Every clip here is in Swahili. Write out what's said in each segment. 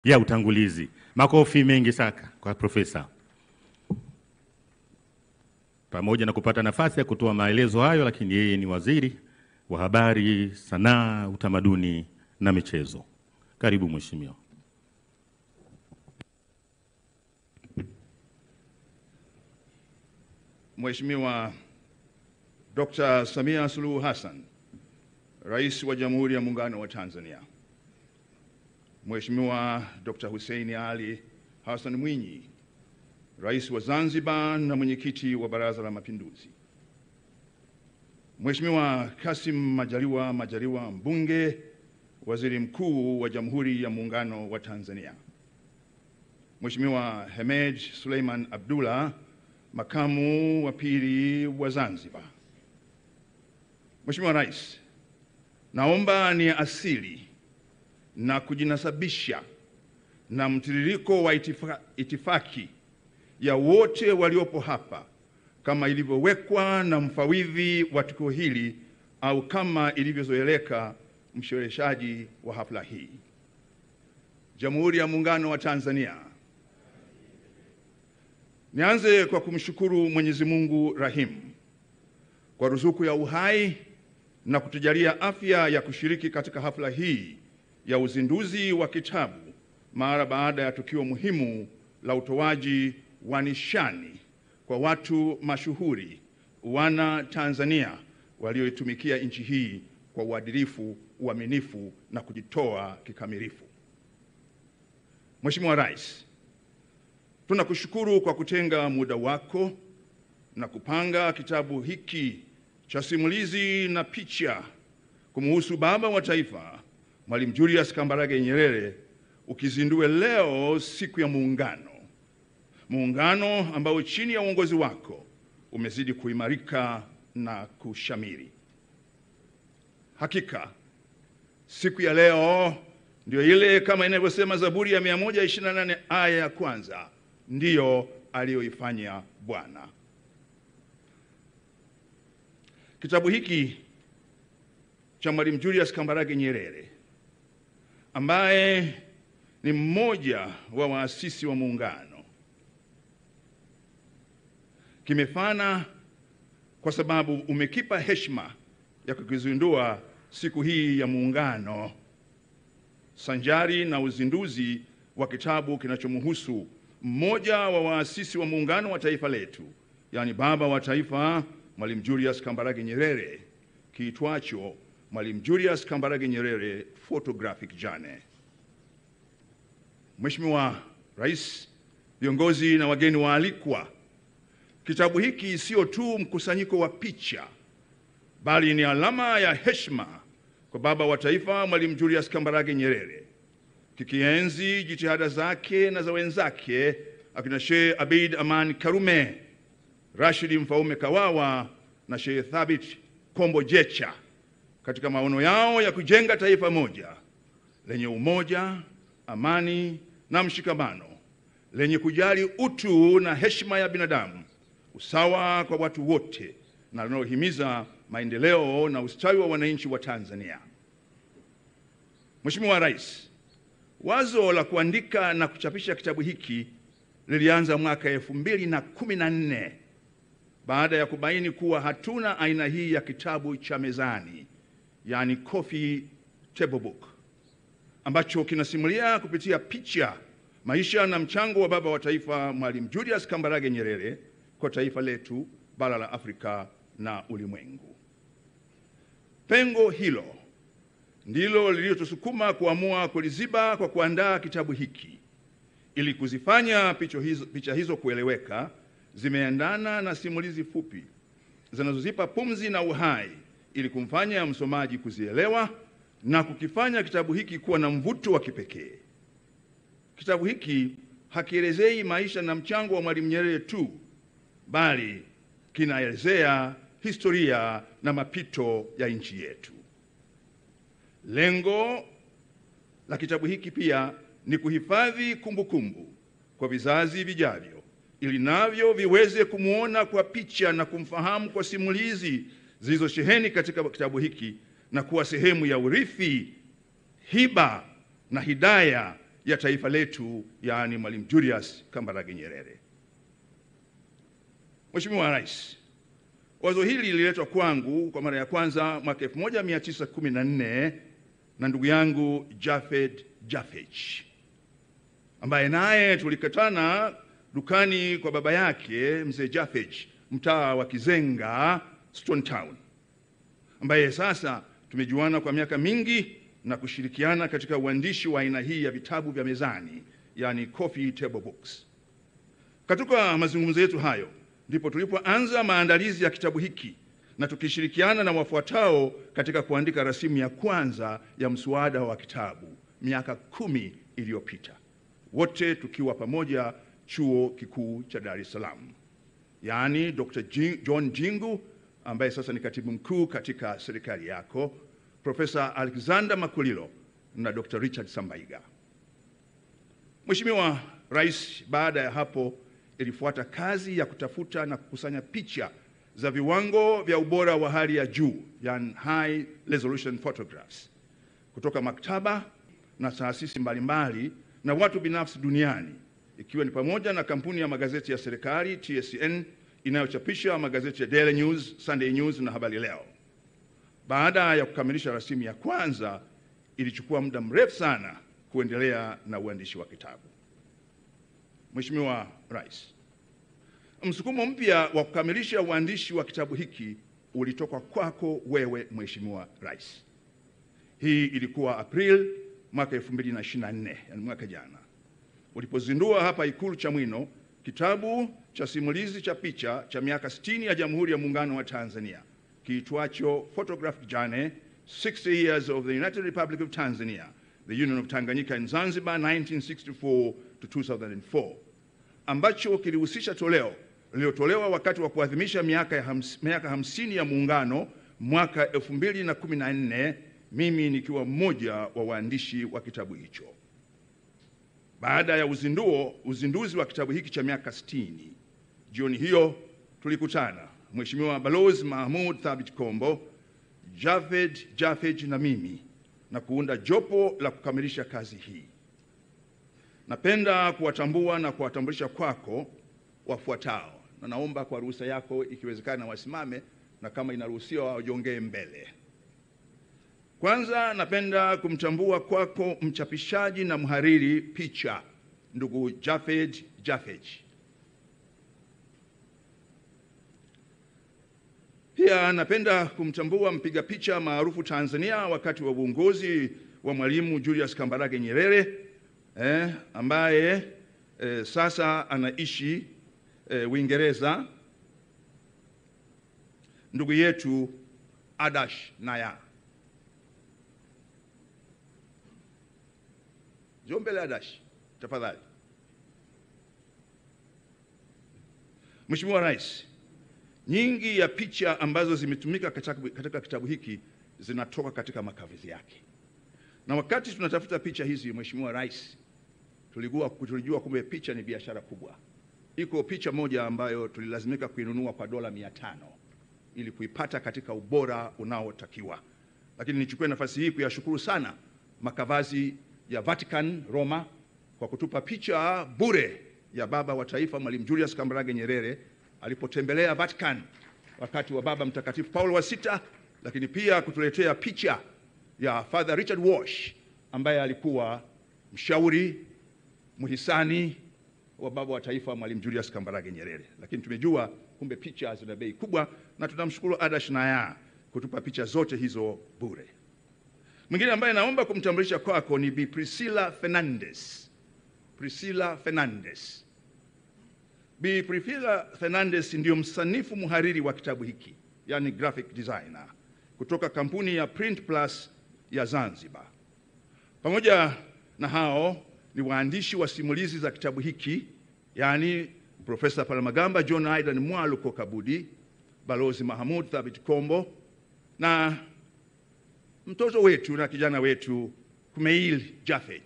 ya utangulizi. Makofi mengi sana kwa profesa. Pamoja na kupata nafasi ya kutoa maelezo hayo, lakini yeye ni waziri wa habari, sanaa, utamaduni na michezo. Karibu mheshimiwa. Mheshimiwa Dr. Samia Suluhu Hassan, Rais wa Jamhuri ya Muungano wa Tanzania. Mheshimiwa Dr. Hussein Ali Hassan Mwinyi, Rais wa Zanzibar na mwenyekiti wa Baraza la Mapinduzi. Mheshimiwa Kassim Majaliwa Mbunge, Waziri Mkuu wa Jamhuri ya Muungano wa Tanzania. Mheshimiwa Hemed Suleiman Abdullah, Makamu wa Pili wa Zanzibar. Mheshimiwa Rais, naomba ni asili na kujinasabisha na mtiririko wa itifaki ya wote waliopo hapa kama ilivyowekwa na mfawidhi wa tukio hili au kama ilivyozoeleka mshereheshaji wa hafla hii. Jamhuri ya Muungano wa Tanzania. Nianze kwa kumshukuru Mwenyezi Mungu Rahimu kwa ruzuku ya uhai na kutujalia afya ya kushiriki katika hafla hii ya uzinduzi wa kitabu mara baada ya tukio muhimu la utoaji wa nishani kwa watu mashuhuri wana Tanzania walioitumikia nchi hii kwa uadilifu, uaminifu na kujitoa kikamilifu. Mheshimiwa Rais, tunakushukuru kwa kutenga muda wako na kupanga kitabu hiki cha simulizi na picha kumhusu Baba wa Taifa Mwalimu Julius Kambarage Nyerere ukizindue leo siku ya Muungano. Muungano ambao chini ya uongozi wako umezidi kuimarika na kushamiri. Hakika siku ya leo ndio ile kama inavyosema Zaburi ya 128 aya ya kwanza, ndiyo aliyoifanya Bwana. Kitabu hiki cha Mwalimu Julius Kambarage Nyerere ambaye ni mmoja wa waasisi wa Muungano kimefana kwa sababu umekipa heshima ya kukizindua siku hii ya Muungano sanjari na uzinduzi wa kitabu kinachomhusu mmoja wa waasisi wa Muungano wa taifa letu, yani Baba wa Taifa Mwalimu Julius Kambarage Nyerere, kiitwacho Mwalimu Julius Kambarage Nyerere Photographic Journey. Mheshimiwa Rais, viongozi na wageni waalikwa, kitabu hiki sio tu mkusanyiko wa picha, bali ni alama ya heshima kwa Baba wa Taifa Mwalimu Julius Kambarage Nyerere, kikienzi jitihada zake na za wenzake akina Sheikh Abeid Aman Karume, Rashid Mfaume Kawawa na Sheikh Thabit Kombo Jecha katika maono yao ya kujenga taifa moja lenye umoja, amani na mshikamano, lenye kujali utu na heshima ya binadamu, usawa kwa watu wote, na linalohimiza maendeleo na ustawi wa wananchi wa Tanzania. Mheshimiwa Rais, wazo la kuandika na kuchapisha kitabu hiki lilianza mwaka 2014 baada ya kubaini kuwa hatuna aina hii ya kitabu cha mezani, yani coffee table book, ambacho kinasimulia kupitia picha maisha na mchango wa Baba wa Taifa Mwalimu Julius Kambarage Nyerere kwa taifa letu, bara la Afrika na ulimwengu. Pengo hilo ndilo lililotusukuma kuamua kuliziba kwa kuandaa kitabu hiki ili kuzifanya picha hizo kueleweka, zimeendana na simulizi fupi zinazozipa pumzi na uhai ili kumfanya msomaji kuzielewa na kukifanya kitabu hiki kuwa na mvuto wa kipekee. Kitabu hiki hakielezei maisha na mchango wa Mwalimu Nyerere tu, bali kinaelezea historia na mapito ya nchi yetu. Lengo la kitabu hiki pia ni kuhifadhi kumbukumbu kwa vizazi vijavyo, ili navyo viweze kumuona kwa picha na kumfahamu kwa simulizi zilizosheheni katika kitabu hiki na kuwa sehemu ya urithi, hiba na hidaya ya taifa letu, yaani Mwalimu Julius Kambarage Nyerere. Mheshimiwa Rais, wazo hili lililetwa kwangu kwa mara ya kwanza mwaka 1914 na ndugu yangu Jafed Jafej, ambaye naye tulikutana dukani kwa baba yake mzee Jafej, mtaa wa Kizenga, Stone Town, ambaye sasa tumejuana kwa miaka mingi na kushirikiana katika uandishi wa aina hii ya vitabu vya mezani, yani coffee table books. Katika mazungumzo yetu hayo ndipo tulipoanza maandalizi ya kitabu hiki, na tukishirikiana na wafuatao katika kuandika rasimu ya kwanza ya mswada wa kitabu miaka 10 iliyopita, wote tukiwa pamoja Chuo Kikuu cha Dar es Salaam, yaani Dr. John Jingu ambaye sasa ni katibu mkuu katika serikali yako, Profesa Alexander Makulilo na Dr. Richard Sambaiga. Mheshimiwa Rais, baada ya hapo ilifuata kazi ya kutafuta na kukusanya picha za viwango vya ubora wa hali ya juu, yani high resolution photographs, kutoka maktaba na taasisi mbalimbali na watu binafsi duniani, ikiwa ni pamoja na kampuni ya magazeti ya serikali TSN inayochapisha magazeti ya Daily News, Sunday News na Habari Leo. Baada ya kukamilisha rasimu ya kwanza, ilichukua muda mrefu sana kuendelea na uandishi wa kitabu. Mheshimiwa Rais, msukumo mpya wa kukamilisha uandishi wa kitabu hiki ulitoka kwako wewe Mheshimiwa Rais. Hii ilikuwa April mwaka 2024, yani mwaka jana, ulipozindua hapa Ikulu Chamwino kitabu cha simulizi cha picha cha miaka 60 ya Jamhuri ya Muungano wa Tanzania kiitwacho Photographic Journey 60 Years of the United Republic of Tanzania, the Union of Tanganyika and Zanzibar 1964 to 2004, ambacho kilihusisha toleo lililotolewa wakati wa kuadhimisha miaka 50 ya Muungano mwaka 2014, mimi nikiwa mmoja wa waandishi wa kitabu hicho. Baada ya uzinduzi wa kitabu hiki cha miaka 60, jioni hiyo tulikutana Mheshimiwa Balozi Mahmoud Thabit Kombo, Jafed Jafej na mimi, na kuunda jopo la kukamilisha kazi hii. Napenda kuwatambua na kuwatambulisha kwako wafuatao, na naomba kwa ruhusa yako ikiwezekana wasimame, na kama inaruhusiwa wajongee mbele. Kwanza napenda kumtambua kwako mchapishaji na mhariri picha ndugu Jafed Jafej. Pia napenda kumtambua mpiga picha maarufu Tanzania wakati wa uongozi wa Mwalimu Julius Kambarage Nyerere, ambaye sasa anaishi Uingereza, ndugu yetu Adash Naya. Jombele Adash, tafadhali. Mheshimiwa Rais, nyingi ya picha ambazo zimetumika katika kitabu hiki zinatoka katika makavizi yake. Na wakati tunatafuta picha hizi, Mheshimiwa Rais, tulijua kumbe picha ni biashara kubwa. Iko picha moja ambayo tulilazimika kuinunua kwa $500 ili kuipata katika ubora unaotakiwa. Lakini nichukue nafasi hii kuyashukuru sana makavazi ya Vatican Roma kwa kutupa picha bure ya baba wa taifa Mwalimu Julius Kambarage Nyerere alipotembelea Vatican wakati wa Baba Mtakatifu Paulo wa Sita, lakini pia kutuletea picha ya Father Richard Walsh ambaye alikuwa mshauri muhisani wa baba wa taifa Mwalimu Julius Kambarage Nyerere. Lakini tumejua kumbe picha zina bei kubwa, na tunamshukuru Adash Naya kutupa picha zote hizo bure. Mwingine ambaye naomba kumtambulisha kwako ni Bi Priscilla Fernandez. Priscilla Fernandez. Bi Priscilla Fernandez ndio msanifu mhariri wa kitabu hiki, yani graphic designer, kutoka kampuni ya Print Plus ya Zanzibar. Pamoja na hao ni waandishi wa simulizi za kitabu hiki, yani Profesa Palamagamba John Aidan Mwaluko Kabudi, Balozi Mahmoud Thabit Kombo, na mtoto wetu na kijana wetu Kumeil Jafej.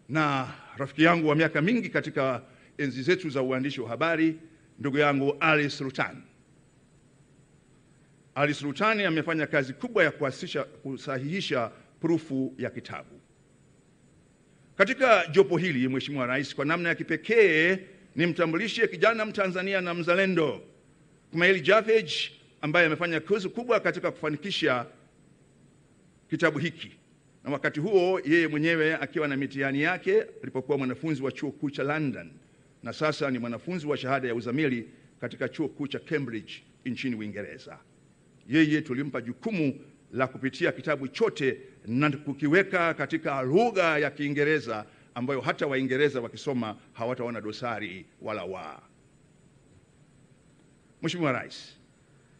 Na rafiki yangu wa miaka mingi katika enzi zetu za uandishi wa habari, ndugu yangu Ali Sultan. Ali Sultani amefanya kazi kubwa ya kusahihisha prufu ya kitabu. Katika jopo hili, Mheshimiwa Rais, kwa namna ya kipekee nimtambulishe kijana Mtanzania na mzalendo Kumail Jafej ambaye amefanya kazi kubwa katika kufanikisha kitabu hiki, na wakati huo yeye mwenyewe akiwa na mitihani yake alipokuwa mwanafunzi wa chuo kikuu cha London, na sasa ni mwanafunzi wa shahada ya uzamili katika chuo kikuu cha Cambridge nchini Uingereza. Yeye tulimpa jukumu la kupitia kitabu chote na kukiweka katika lugha ya Kiingereza ambayo hata Waingereza wakisoma hawataona dosari wala waa. Mheshimiwa Rais,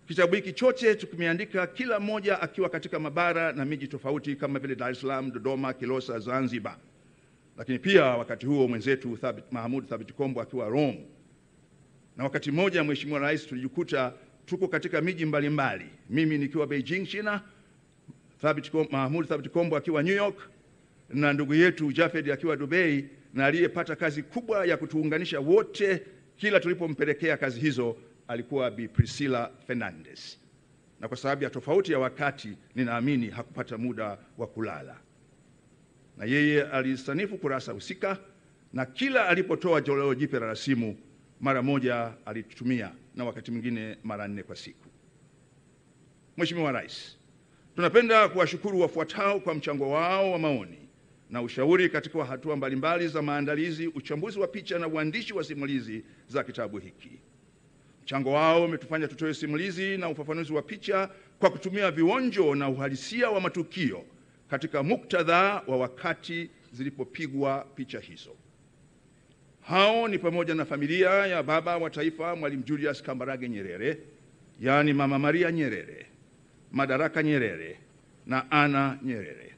kitabu hiki chote tukimeandika kila mmoja akiwa katika mabara na miji tofauti kama vile Dar es Salaam, Dodoma, Kilosa, Zanzibar. Lakini pia wakati huo mwenzetu Mahmoud Thabit Kombo akiwa Rome. Na wakati mmoja, Mheshimiwa Rais, tulijikuta tuko katika miji mbalimbali. Mimi nikiwa Beijing, China, Mahmoud Thabit Kombo akiwa New York, na ndugu yetu Jafed akiwa Dubai, na aliyepata kazi kubwa ya kutuunganisha wote kila tulipompelekea kazi hizo alikuwa Bi Priscilla Fernandez. Na kwa sababu ya tofauti ya wakati, ninaamini hakupata muda wa kulala. Na yeye alisanifu kurasa husika, na kila alipotoa toleo jipya la rasimu mara moja alitutumia, na wakati mwingine mara 4 kwa siku. Mheshimiwa Rais, tunapenda kuwashukuru wafuatao kwa mchango wao wa maoni na ushauri katika hatua mbalimbali za maandalizi, uchambuzi wa picha na uandishi wa simulizi za kitabu hiki. Mchango wao umetufanya tutoe simulizi na ufafanuzi wa picha kwa kutumia vionjo na uhalisia wa matukio katika muktadha wa wakati zilipopigwa picha hizo. Hao ni pamoja na familia ya baba wa taifa Mwalimu Julius Kambarage Nyerere, yaani Mama Maria Nyerere, Madaraka Nyerere na Ana Nyerere.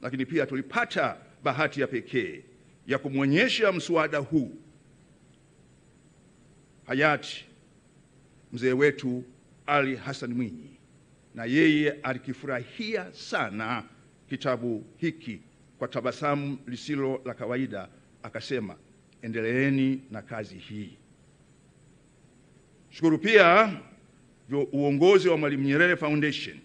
Lakini pia tulipata bahati ya pekee ya kumwonyesha mswada huu hayati mzee wetu Ali Hassan Mwinyi, na yeye alikifurahia sana kitabu hiki kwa tabasamu lisilo la kawaida, akasema, endeleeni na kazi hii. Shukuru pia uongozi wa Mwalimu Nyerere Foundation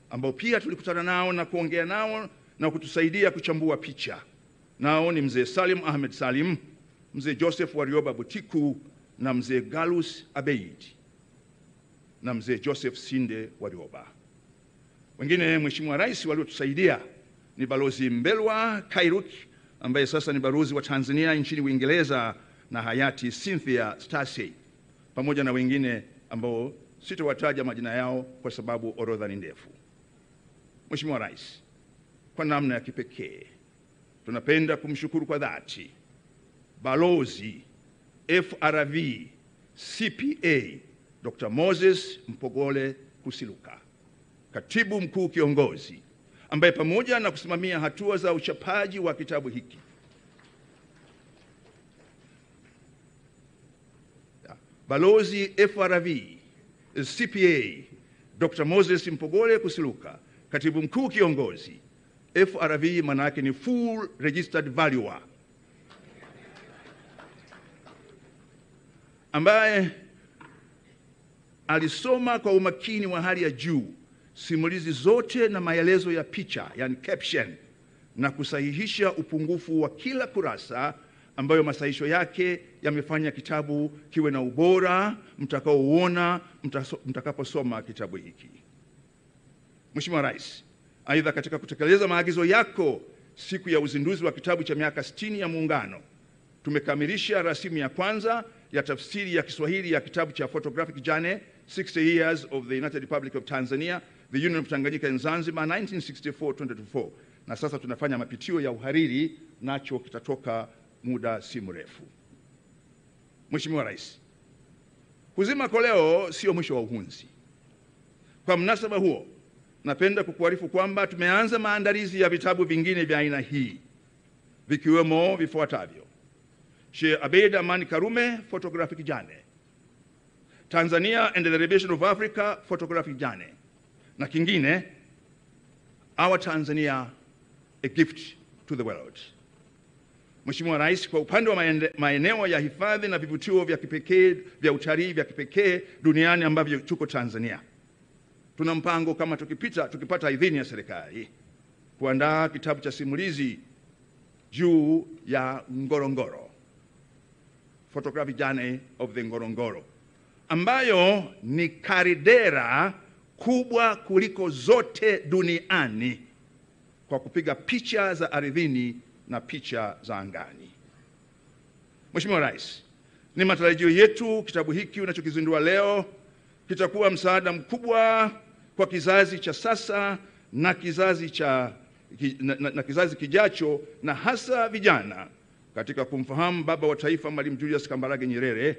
ambao pia tulikutana nao na kuongea nao na kutusaidia kuchambua picha. Nao ni mzee Salim Ahmed Salim, mzee Joseph Warioba Butiku, na mzee Galus Abeid na mzee Joseph Sinde Warioba. Wengine, Mheshimiwa Rais, waliotusaidia ni Balozi Mbelwa Kairuk ambaye sasa ni balozi wa Tanzania nchini Uingereza, na hayati Cynthia Stasey, pamoja na wengine ambao sitawataja majina yao kwa sababu orodha ni ndefu. Mheshimiwa Rais, kwa namna ya kipekee tunapenda kumshukuru kwa dhati Balozi FRV CPA Dr. Moses Mpogole Kusiluka, Katibu Mkuu Kiongozi, ambaye pamoja na kusimamia hatua za uchapaji wa kitabu hiki Balozi FRV CPA Dr. Moses Mpogole Kusiluka, Katibu Mkuu Kiongozi. FRV maana yake ni Full Registered Valuer, ambaye alisoma kwa umakini wa hali ya juu simulizi zote na maelezo ya picha, yani caption, na kusahihisha upungufu wa kila kurasa, ambayo masahihisho yake yamefanya kitabu kiwe na ubora mtakaouona mtakaposoma kitabu hiki. Mheshimiwa Rais, aidha, katika kutekeleza maagizo yako siku ya uzinduzi wa kitabu cha miaka 60 ya Muungano, tumekamilisha rasimu ya kwanza ya tafsiri ya Kiswahili ya kitabu cha Photographic Journey 60 Years of the United Republic of Tanzania, the Union of Tanganyika and Zanzibar 1964-2024, na sasa tunafanya mapitio ya uhariri, nacho kitatoka muda si mrefu. Mheshimiwa Rais, kuzima koleo sio mwisho wa uhunzi. Kwa mnasaba huo, napenda kukuarifu kwamba tumeanza maandalizi ya vitabu vingine vya aina hii, vikiwemo vifuatavyo: Sheikh Abeid Amani Karume Photographic Journey, Tanzania and the Liberation of Africa Photographic Journey, na kingine Our Tanzania, a Gift to the World. Mheshimiwa Rais, kwa upande wa maeneo ya hifadhi na vivutio vya kipekee vya utalii vya kipekee duniani ambavyo tuko Tanzania, tuna mpango kama tukipata idhini ya serikali kuandaa kitabu cha simulizi juu ya Ngorongoro, Photographic Journey of the Ngorongoro, ambayo ni karidera kubwa kuliko zote duniani kwa kupiga picha za ardhini na picha za angani. Mheshimiwa Rais, ni matarajio yetu kitabu hiki unachokizindua leo kitakuwa msaada mkubwa kwa kizazi cha sasa na kizazi kijacho, na hasa vijana, katika kumfahamu baba wa taifa Mwalimu Julius Kambarage Nyerere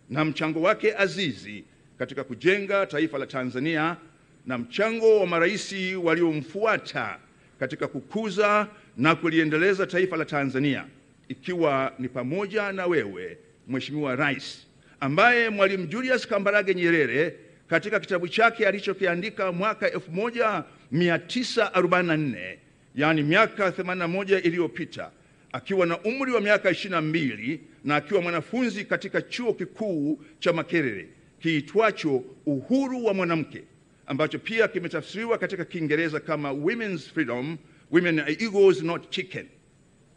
na mchango wake azizi katika kujenga taifa la Tanzania, na mchango wa marais waliomfuata katika kukuza na kuliendeleza taifa la Tanzania, ikiwa ni pamoja na wewe Mheshimiwa Rais, ambaye Mwalimu Julius Kambarage Nyerere katika kitabu chake alichokiandika mwaka 1944, yaani miaka 81 iliyopita, akiwa na umri wa miaka 22 na akiwa mwanafunzi katika chuo kikuu cha Makerere kiitwacho Uhuru wa Mwanamke, ambacho pia kimetafsiriwa katika Kiingereza kama Women's Freedom, Women are Eagles Not Chicken.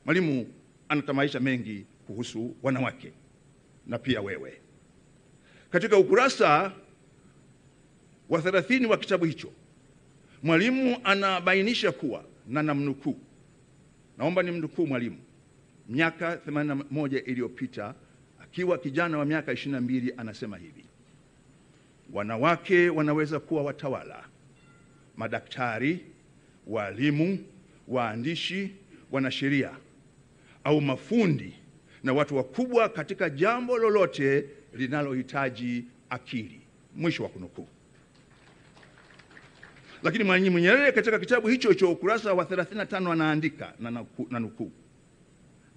Mwalimu anatamaisha mengi kuhusu wanawake na pia wewe. Katika ukurasa wa 30 wa kitabu hicho, Mwalimu anabainisha kuwa, na namnukuu, naomba nimnukuu Mwalimu, miaka 81 iliyopita akiwa kijana wa miaka 22, anasema hivi: wanawake wanaweza kuwa watawala, madaktari, walimu, waandishi, wanasheria au mafundi na watu wakubwa katika jambo lolote linalohitaji akili. Mwisho wa kunukuu. Lakini Mwalimu Nyerere katika kitabu hicho cha ukurasa wa 35 anaandika na nukuu,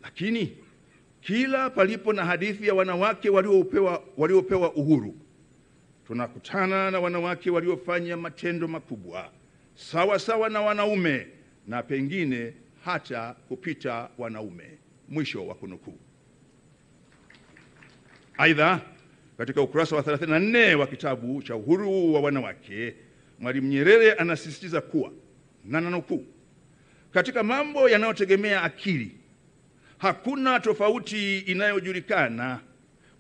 lakini kila palipo na hadithi ya wanawake waliopewa uhuru, tunakutana na wanawake waliofanya matendo makubwa sawa sawa na wanaume na pengine hata kupita wanaume. Mwisho wa kunukuu. Aidha, katika ukurasa wa 34 wa kitabu cha Uhuru wa Wanawake, Mwalimu Nyerere anasisitiza kuwa, na nanukuu, katika mambo yanayotegemea akili hakuna tofauti inayojulikana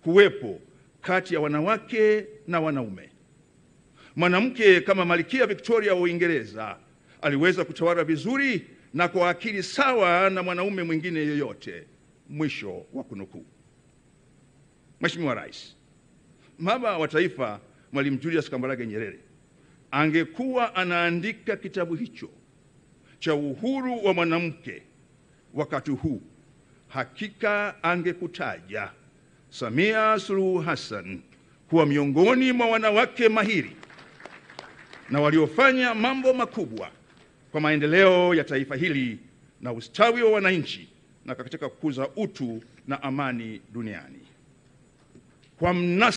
kuwepo kati ya wanawake na wanaume. Mwanamke kama Malkia Victoria wa Uingereza aliweza kutawala vizuri na kwa akili sawa na mwanaume mwingine yoyote. Mwisho wa kunukuu. Mheshimiwa Rais, baba wa taifa Mwalimu Julius Kambarage Nyerere angekuwa anaandika kitabu hicho cha Uhuru wa Mwanamke wakati huu, hakika angekutaja Samia Suluhu Hassan kuwa miongoni mwa wanawake mahiri na waliofanya mambo makubwa kwa maendeleo ya taifa hili na ustawi wa wananchi na katika kukuza utu na amani duniani. Kwa